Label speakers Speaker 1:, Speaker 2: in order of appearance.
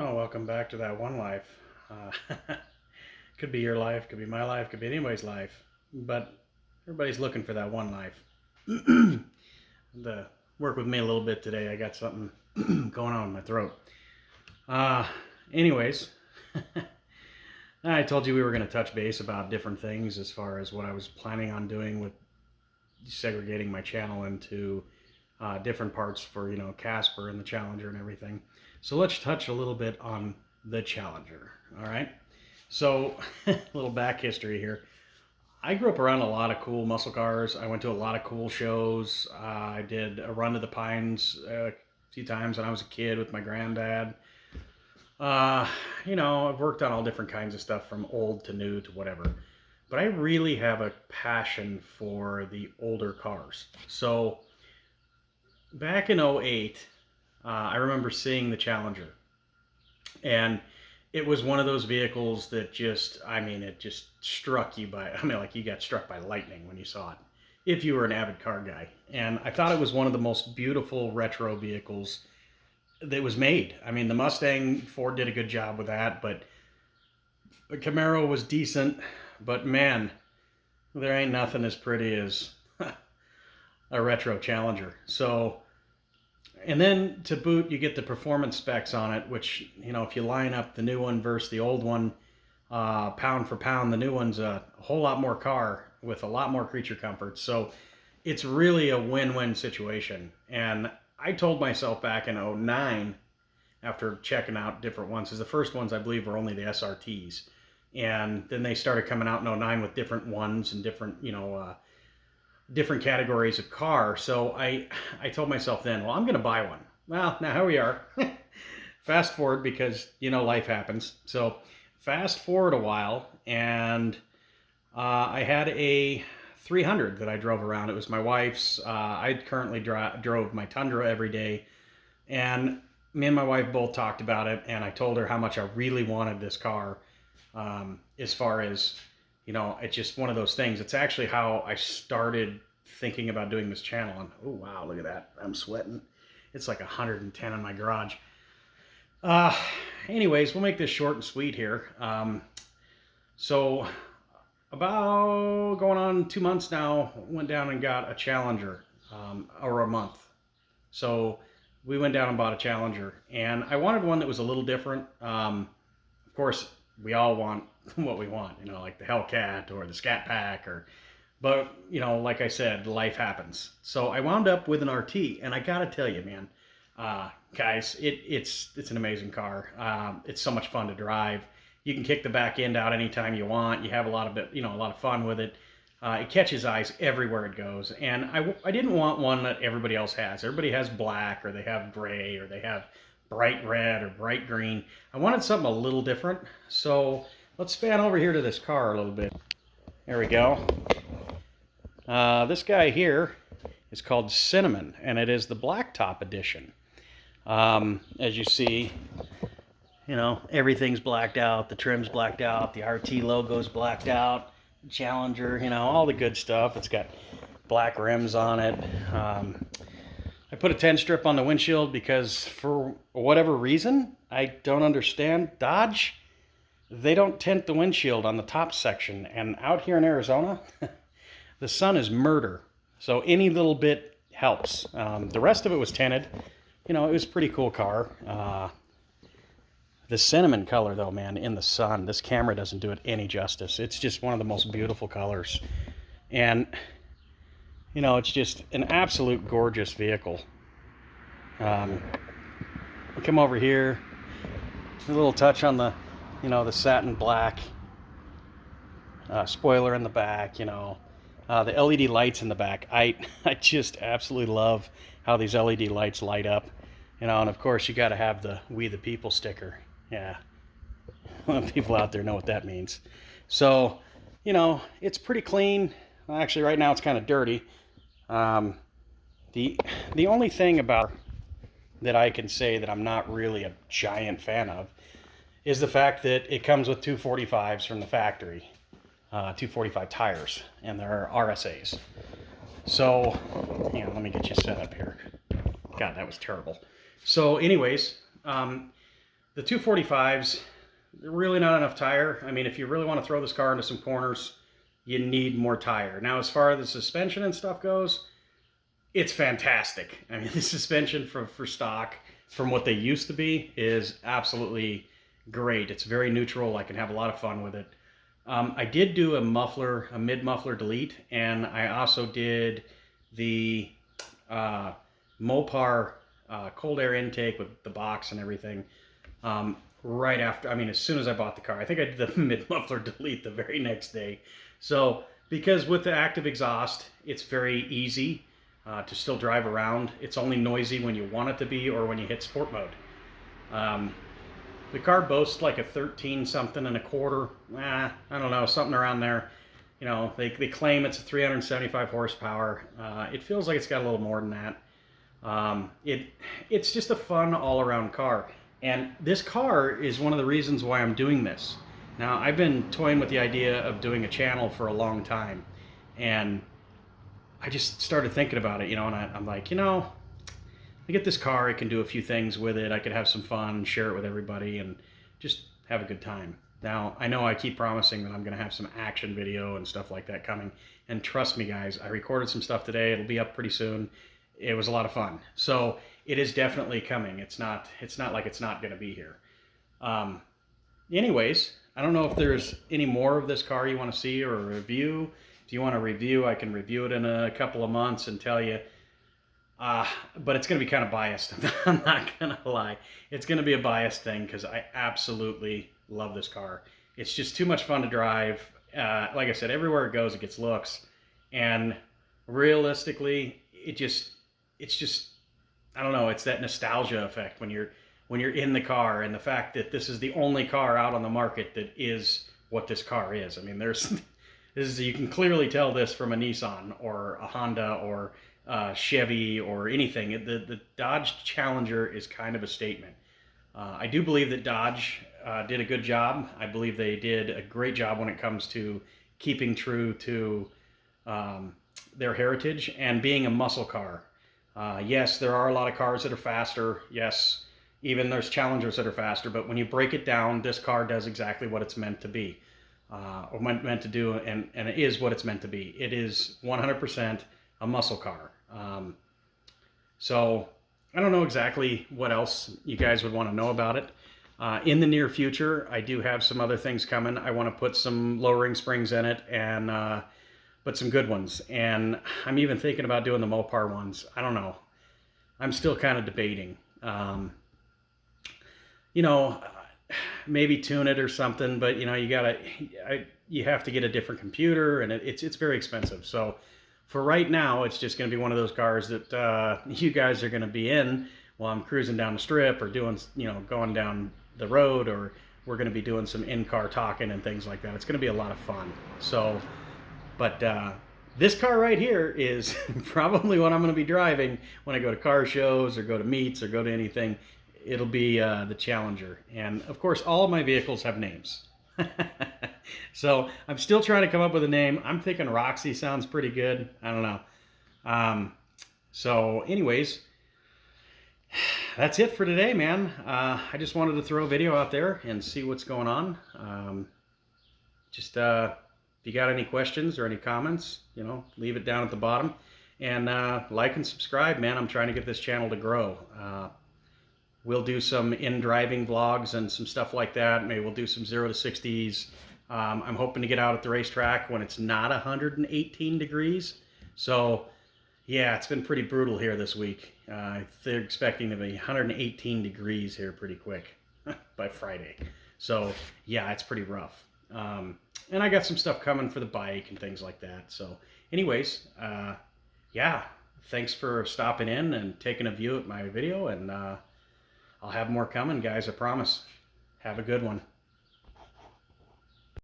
Speaker 1: Oh, welcome back to that one life. Could be your life, could be my life, could be anybody's life, but everybody's looking for that one life. The work with me a little bit today. I got something going on in my throat. Uh, anyways, I told you we were going to touch base about different things as far as what I was planning on doing with segregating my channel into different parts for Casper and the Challenger and everything. So let's touch a little bit on the Challenger. All right. So a little back history here. I grew up around a lot of cool muscle cars. I went to a lot of cool shows. I did a run to the Pines a few times when I was a kid with my granddad. Uh, I've worked on all different kinds of stuff from old to new to whatever. But I really have a passion for the older cars. So back in '08, I remember seeing the Challenger. And it was one of those vehicles that it just struck you like you got struck by lightning when you saw it, if you were an avid car guy. And I thought it was one of the most beautiful retro vehicles that was made. I mean, the Mustang, Ford did a good job with that, but the Camaro was decent. But man, there ain't nothing as pretty as a retro Challenger. So, and then to boot, you get the performance specs on it, which, if you line up the new one versus the old one, pound for pound, the new one's a whole lot more car with a lot more creature comfort. So it's really a win-win situation. And I told myself back in '09, after checking out different ones, because the first ones I believe were only the SRTs. And then they started coming out in '09 with different ones and different categories of car. So I told myself then, well, I'm going to buy one. Well, now here we are. Fast forward, because life happens. So fast forward a while, and I had a 300 that I drove around. It was my wife's. I currently drove my Tundra every day, and me and my wife both talked about it, and I told her how much I really wanted this car. As far as it's just one of those things. It's actually how I started thinking about doing this channel. And oh wow, look at that! I'm sweating. It's like 110 in my garage. Uh, Anyways, we'll make this short and sweet here. So about going on 2 months now, went down and got a Challenger, or a month. So we went down and bought a Challenger, and I wanted one that was a little different. Of course, we all want what we want, like the Hellcat or the Scat Pack, but like I said, life happens. So I wound up with an RT, and I gotta tell you, man, guys, it's an amazing car. It's so much fun to drive. You can kick the back end out anytime you want. You have a lot of fun with it. It catches eyes everywhere it goes, and I didn't want one that everybody else has. Everybody has black, or they have gray, or they have bright red or bright green. I wanted something a little different. So let's span over here to this car a little bit. There we go. This guy here is called Cinnamon, and it is the blacktop edition. As you see, everything's blacked out. The trim's blacked out. The RT logo's blacked out. Challenger, all the good stuff. It's got black rims on it. I put a 10 strip on the windshield because for whatever reason, I don't understand, Dodge, they don't tint the windshield on the top section. And out here in Arizona, the sun is murder. So any little bit helps. The rest of it was tinted. It was a pretty cool car. The cinnamon color, though, man, in the sun, this camera doesn't do it any justice. It's just one of the most beautiful colors. And it's just an absolute gorgeous vehicle. Come over here, a little touch on the, the satin black spoiler in the back. The LED lights in the back. I just absolutely love how these LED lights light up. And of course you got to have the "We the People" sticker. Yeah, people out there know what that means. So, it's pretty clean. Well, actually, right now it's kind of dirty. The only thing about that I can say that I'm not really a giant fan of is the fact that it comes with 245s from the factory, 245 tires, and they're RSAs. So, let me get you set up here. God, that was terrible. So anyways, The 245s, really not enough tire. I mean, if you really want to throw this car into some corners, you need more tire. Now, as far as the suspension and stuff goes, it's fantastic. I mean, the suspension for stock, from what they used to be, is absolutely great. It's very neutral. I can have a lot of fun with it. I did do a mid-muffler delete, and I also did the Mopar cold air intake with the box and everything right after, I mean, as soon as I bought the car. I think I did the mid-muffler delete the very next day. So, because with the active exhaust, it's very easy to still drive around. It's only noisy when you want it to be or when you hit sport mode. The car boasts like a 13 something and a quarter. I don't know, something around there. You know, they claim it's a 375 horsepower. It feels like it's got a little more than that. It's just a fun all-around car. And this car is one of the reasons why I'm doing this. Now, I've been toying with the idea of doing a channel for a long time. And I just started thinking about it, you know, and I'm like, you know, I get this car, I can do a few things with it. I could have some fun, share it with everybody, and just have a good time. Now, I know I keep promising that I'm going to have some action video and stuff like that coming. And trust me, guys, I recorded some stuff today. It'll be up pretty soon. It was a lot of fun. So it is definitely coming. It's not like it's not going to be here. Anyways, I don't know if there's any more of this car you want to see or a review. If you want a review, I can review it in a couple of months and tell you. But it's going to be kind of biased. I'm not going to lie. It's going to be a biased thing because I absolutely love this car. It's just too much fun to drive. Like I said, everywhere it goes, it gets looks. And realistically, it's just, I don't know, it's that nostalgia effect when you're in the car, and the fact that this is the only car out on the market that is what this car is. I mean, you can clearly tell this from a Nissan or a Honda or Chevy or anything. The Dodge Challenger is kind of a statement. I do believe that Dodge did a good job. I believe they did a great job when it comes to keeping true to their heritage and being a muscle car. Yes, there are a lot of cars that are faster. Yes, even there's Challengers that are faster. But when you break it down, this car does exactly what it's meant to be, or meant to do, and it is what it's meant to be. It is 100% a muscle car. So I don't know exactly what else you guys would want to know about it. In the near future, I do have some other things coming. I want to put some lowering springs in it, and but some good ones. And I'm even thinking about doing the Mopar ones. I don't know. I'm still kind of debating. You know, maybe tune it or something, but you know, you have to get a different computer, and it's very expensive. So for right now, it's just going to be one of those cars that you guys are going to be in while I'm cruising down the strip or doing, you know, going down the road, or we're going to be doing some in-car talking and things like that. It's going to be a lot of fun. So, but this car right here is probably what I'm going to be driving when I go to car shows or go to meets or go to anything. It'll be the Challenger. And of course, all of my vehicles have names. So I'm still trying to come up with a name. I'm thinking Roxi sounds pretty good. I don't know. So anyways, that's it for today, man. I just wanted to throw a video out there and see what's going on. If you got any questions or any comments, you know, leave it down at the bottom. And like and subscribe, man. I'm trying to get this channel to grow. We'll do some in-driving vlogs and some stuff like that. Maybe we'll do some 0 to 60s. I'm hoping to get out at the racetrack when it's not 118 degrees. So, yeah, it's been pretty brutal here this week. They're expecting to be 118 degrees here pretty quick by Friday. So, yeah, it's pretty rough. And I got some stuff coming for the bike and things like that. So, anyways, yeah, thanks for stopping in and taking a view at my video. And I'll have more coming, guys, I promise. Have a good one.